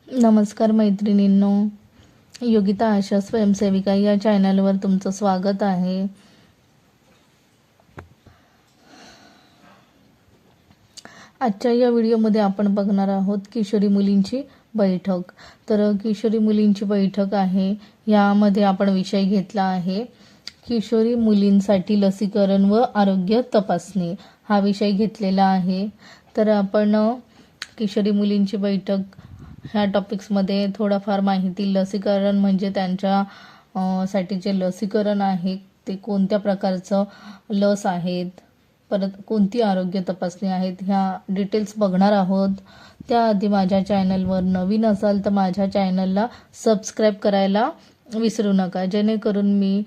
नमस्कार मैत्रिणींनो, योगिता आशा स्वयंसेविका या चॅनलवर तुमचं स्वागत आहे. आजच्या या व्हिडिओमध्ये आपण बघणार आहोत किशोरी मुलींची बैठक. तर किशोरी मुलींची बैठक आहे, यामध्ये आपण विषय घेतला आहे किशोरी मुलींसाठी लसीकरण व आरोग्य तपासणी हा विषय घेतलेला आहे. तर आपण किशोरी मुलींची बैठक ह्या टॉपिक्समध्ये थोडाफार माहिती, लसीकरण म्हणजे त्यांच्या साठी जे लसीकरण आहे ते कोणत्या प्रकारचं लस आहेत, परत कोणती आरोग्य तपासणी आहेत, ह्या डिटेल्स बघणार आहोत. त्याआधी माझ्या चॅनलवर नवीन असाल तर माझ्या चॅनलला सबस्क्राईब करायला विसरू नका, जेणेकरून मी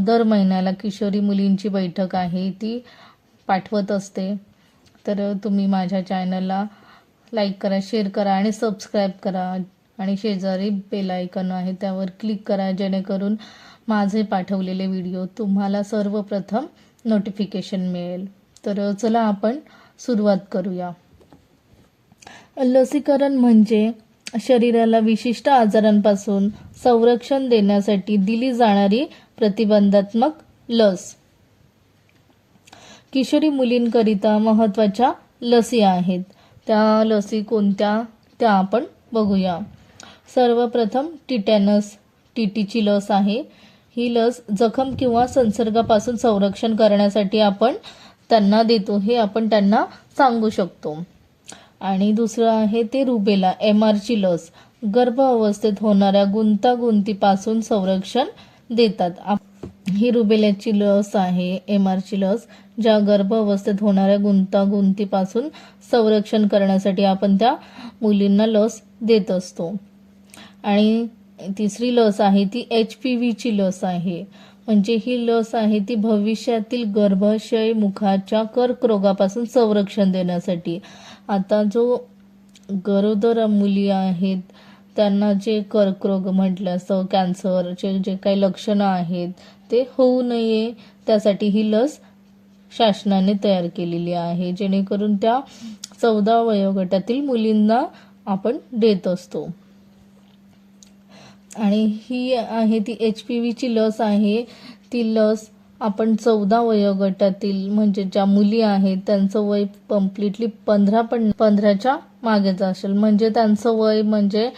दर महिन्याला किशोरी मुलींची बैठक आहे ती पाठवत असते. तर तुम्ही माझ्या चॅनलला लाईक करा, शेअर करा आणि सबस्क्राईब करा आणि शेजारी बेल आयकॉन आहे त्यावर क्लिक करा, जेणेकरून माझे पाठवलेले व्हिडिओ तुम्हाला सर्वप्रथम नोटिफिकेशन मिळेल. तर चला आपण सुरुवात करूया. लसीकरण म्हणजे शरीराला विशिष्ट आजारांपासून संरक्षण देण्यासाठी दिली जाणारी प्रतिबंधात्मक लस. किशोरी मुलींकरिता महत्त्वाच्या लसी आहेत. त्या लसी कोणत्या त्या आपण बघूया. सर्वप्रथम टिटॅनस टीटीची लस आहे. ही लस जखम किंवा संसर्गापासून संरक्षण करण्यासाठी आपण त्यांना देतो, हे आपण त्यांना सांगू शकतो. आणि दुसरं आहे ते रुबेला MRची लस. गर्भ अवस्थेत होणाऱ्या गुंतागुंतीपासून संरक्षण देतात. ही रुबेलाची लस आहे, MRची लस, ज्या गर्भ अवस्थेत होणाऱ्या गुंतागुंतीपासून संरक्षण करण्यासाठी आपण त्या मुलींना लस देत असतो. आणि तिसरी लस आहे ती HPVची लस आहे. म्हणजे ही लस आहे ती भविष्यातील गर्भाशय मुखाच्या कर्करोगापासून संरक्षण देण्यासाठी. आता जो गरोदर मुली आहेत त्यांना जे कर्करोग म्हटलं असतं, कॅन्सरचे जे काही लक्षणं आहेत ते होऊ नये त्यासाठी ही लस शासनाने तयार केलेली आहे, जेणेकरून त्या 14 वयोगटातील मुलींना आपण देत असतो. आणि ही आहे ती HPVची लस आहे. ती लस आपण 14 वयोगटातील म्हणजे ज्या मुली आहेत त्यांचं वय कम्प्लिटली 15च्या मागेच असेल, म्हणजे त्यांचं वय म्हणजे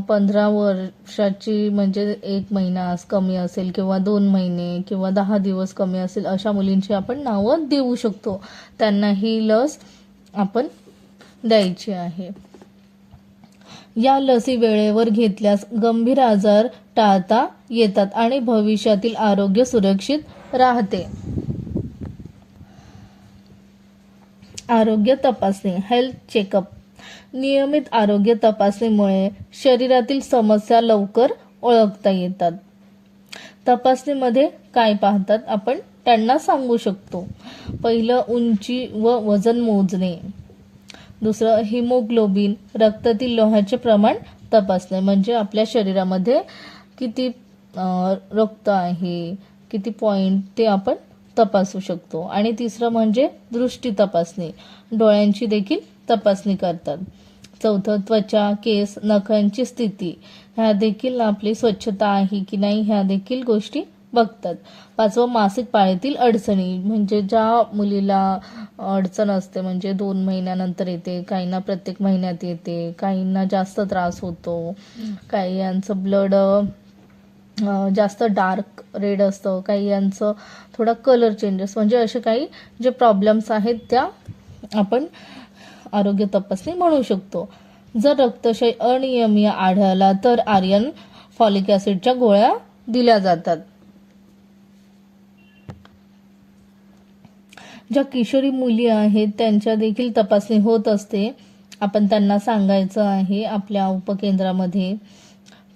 15 वर्षाची म्हणजे 1 महिना कमी असेल किंवा 2 महिने किंवा 10 दिवस कमी असेल, अशा मुलींची आपण नावं देऊ शकतो. त्यांना ही लस आपण द्यायची आहे. या लसी वेळेवर घेतल्यास गंभीर आजार टाळता येतात आणि भविष्यातील आरोग्य सुरक्षित राहते. आरोग्य तपासणी, हेल्थ चेकअप. नियमित आरोग्य तपासणीमुळे शरीरातील समस्या लवकर ओळखता येतात. तपासणीमध्ये काय पाहतात आपण त्यांना सांगू शकतो. पहिलं, उंची व वजन मोजणे. दुसरं, हिमोग्लोबिन, रक्तातील लोहाचे प्रमाण तपासणे, म्हणजे आपल्या शरीरामध्ये किती रक्त आहे, किती पॉइंट ते आपण तपासू शकतो. आणि तिसरं म्हणजे दृष्टी तपासणी, डोळ्यांची देखील तपासणी करतात. चौथं, त्वचा, केस, नखांची स्थिती, ह्या देखील आपली स्वच्छता आहे की नाही ह्या देखील गोष्टी बघतात. पाचवं, मासिक पाळीतील अडचणी, म्हणजे ज्या मुलीला अडचण असते, म्हणजे 2 महिन्यानंतर येते, काहींना प्रत्येक महिन्यात येते, काहींना जास्त त्रास होतो, काही यांचं ब्लड जास्त डार्क रेड असतं, काही यांचं थोडा कलर चेंजेस, म्हणजे असे काही जे प्रॉब्लेम्स आहेत त्या आपण आरोग्य तपासणी म्हणू शकतो. जर रक्तक्षय अनियमित आढळला तर आयर्न, फॉलिक ॲसिडच्या गोळ्या दिल्या जातात. ज्या किशोरी मुली आहेत त्यांच्या देखील तपासणी होत असते. आपण त्यांना सांगायचं आहे आपल्या उपकेंद्रामध्ये.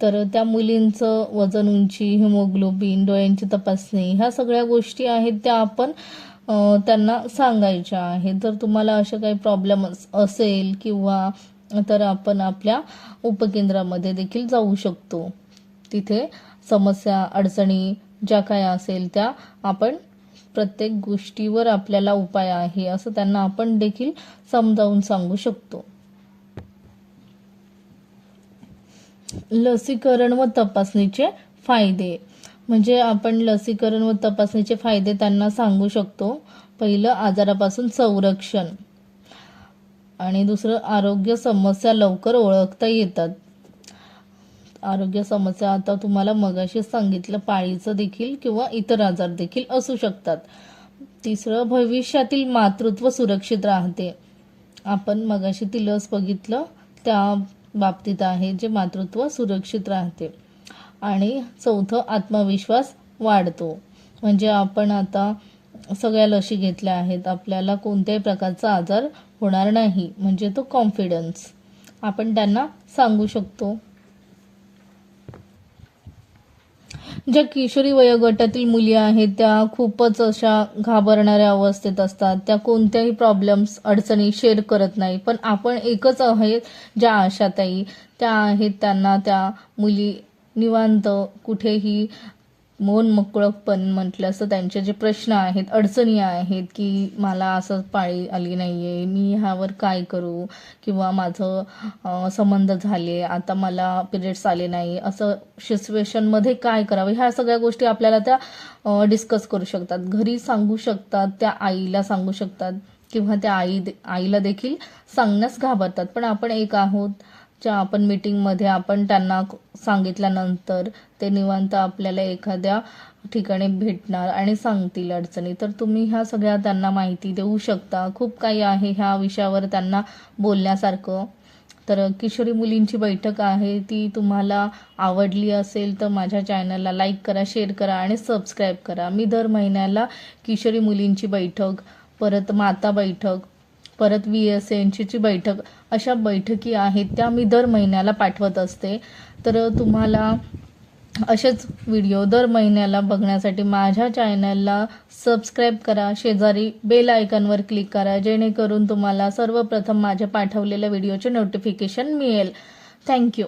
तर त्या मुलींचं वजन, उंची, हिमोग्लोबिन, डोळ्यांची तपासणी, ह्या सगळ्या गोष्टी आहेत त्या आपण त्यांना सांगायच्या आहेत. जर तुम्हाला असे काही प्रॉब्लेम असेल किंवा तर आपण आपल्या उपकेंद्रामध्ये देखील जाऊ शकतो. तिथे समस्या, अडचणी ज्या काय असेल त्या आपण प्रत्येक गोष्टीवर आपल्याला उपाय आहे असं त्यांना आपण देखील समजावून सांगू शकतो. लसीकरण व तपासणीचे फायदे. म्हणजे आपण लसीकरण व तपासणीचे फायदे त्यांना सांगू शकतो. पहिलं, आजारापासून संरक्षण, आणि दुसरं, आरोग्य समस्या लवकर ओळखता येतात. आरोग्य समस्या आता तुम्हाला मगाशीच सांगितलं, पाळीचं देखील किंवा इतर आजार देखील असू शकतात. तिसरं, भविष्यातील मातृत्व सुरक्षित राहते. आपण मगाशी ती लस बघितलं त्या बाबतीत आहे, जे मातृत्व सुरक्षित राहते. आणि चौथं, आत्मविश्वास वाढतो. म्हणजे आपण आता सगळ्या लशी घेतल्या आहेत, आपल्याला कोणत्याही प्रकारचा आजार होणार नाही, म्हणजे तो कॉन्फिडन्स आपण त्यांना सांगू शकतो. ज्या किशोरी वयोगटातील मुली आहेत त्या खूपच अशा घाबरणाऱ्या अवस्थेत असतात. त्या कोणत्याही प्रॉब्लेम्स, अडचणी शेअर करत नाही. पण आपण एकच आहे, ज्या आशाताई त्या आहेत, त्यांना त्या मुली निवांत कुठेही मन मोकळंपण म्हटलं असं त्यांचे जे प्रश्न आहेत, अडचणी आहेत, की मला असं पाळी आली नाहीये, मी ह्यावर काय करू, किंवा माझं संबंध झाले, आता मला पिरियड्स आले नाही, असं सिच्युएशनमध्ये काय करावं, ह्या सगळ्या गोष्टी आपल्याला त्या डिस्कस करू शकतात, घरी सांगू शकतात, त्या आईला सांगू शकतात, किंवा त्या आईला देखील सांगण्यास घाबरतात. पण आपण एक आहोत, ज्या आपण मीटिंगमध्ये आपण त्यांना सांगितल्यानंतर ते निवांत आपल्याला एखाद्या ठिकाणी भेटणार आणि सांगतील अडचणी. तर तुम्ही ह्या सगळ्या त्यांना माहिती देऊ शकता. खूप काही आहे ह्या विषयावर त्यांना बोलण्यासारखं. तर किशोरी मुलींची बैठक आहे, ती तुम्हाला आवडली असेल तर माझ्या चॅनलला लाईक करा, शेअर करा आणि सबस्क्राईब करा. मी दर महिन्याला किशोरी मुलींची बैठक, परत माता बैठक, परत VSNची बैठक, अशा बैठकी आहेत त्या मी दर महिन्याला पाठवत असते. तर तुम्हाला असेच व्हिडिओ दर महिन्याला बघण्यासाठी माझ्या चॅनलला सबस्क्राईब करा, शेजारी बेल आयकॉनवर क्लिक करा, जेणेकरून तुम्हाला सर्वप्रथम माझ्या पाठवलेल्या व्हिडिओचे नोटिफिकेशन मिळेल. थँक्यू.